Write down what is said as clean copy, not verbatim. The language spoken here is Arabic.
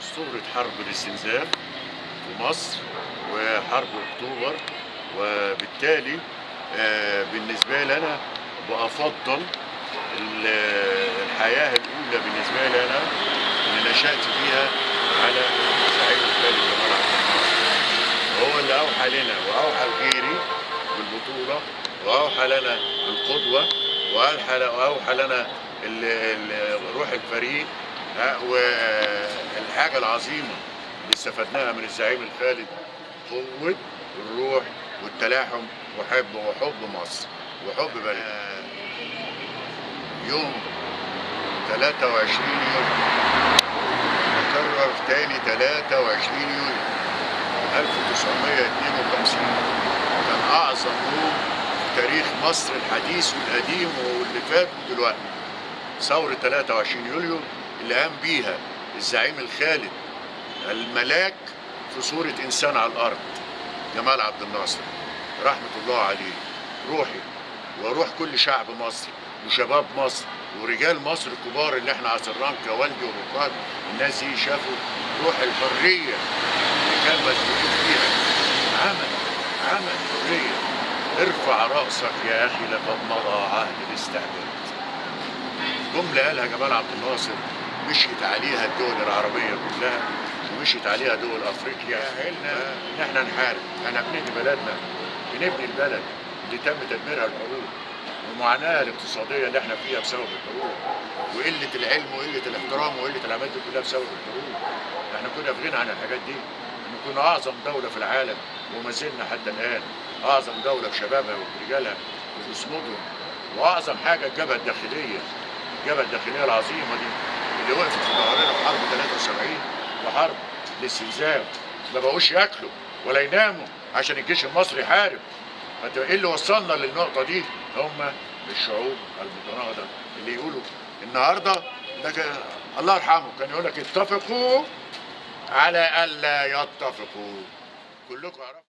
أسطورة حرب الاستنزاف في مصر وحرب أكتوبر، وبالتالي بالنسبة لي أنا بأفضل الحياة الأولى بالنسبة لي أنا اللي نشأت فيها على زعيم الخالد جمال عبد الناصر. هو اللي أوحى لنا وأوحى لغيري بالبطولة، وأوحى لنا القدوة، وأوحى لنا روح الفريق. والحاجة العظيمة اللي استفدناها من الزعيم الخالد قوة الروح والتلاحم وحب مصر وحب بلد. يوم 23 يوليو، نكرر تاني 23 يوليو 1952 كان أعظم يوم في تاريخ مصر الحديث والقديم واللي فات ودلوقتي. ثورة 23 يوليو اللي قام بيها الزعيم الخالد الملاك في صورة إنسان على الأرض جمال عبد الناصر رحمة الله عليه. روحي وروح كل شعب مصر وشباب مصر ورجال مصر الكبار اللي احنا عاصرناهم كوالدي ورفقات، الناس دي شافوا روح الحرية اللي كان مسؤولين فيها. عمل حرية. ارفع رأسك يا أخي لقد مضى عهد الاستعباد. جملة قالها جمال عبد الناصر مشيت عليها الدول العربية كلها ومشيت عليها دول أفريقيا. أهلنا إن احنا نحارب، احنا بنبني بلدنا، بنبني البلد اللي تم تدميرها الحروب والمعاناة الاقتصادية اللي احنا فيها بسبب الحروب، وقلة العلم وقلة الاحترام وقلة العمل دي كلها بسبب الحروب. احنا كنا في غنى عن الحاجات دي، كنا أعظم دولة في العالم وما زلنا حتى الآن أعظم دولة بشبابها وبرجالها وبجسمهم، وأعظم حاجة الجبهة الداخلية، الجبهة الداخلية العظيمة دي اللي وقفت في ظهرنا في حرب 73 وحرب الاستنزاف. ما بقوش ياكلوا ولا يناموا عشان الجيش المصري يحارب. ايه اللي وصلنا للنقطة دي؟ هم الشعوب المتناقضة اللي يقولوا النهارده الله يرحمه كان يقول لك اتفقوا على ألا يتفقوا. كلكم عرفتوا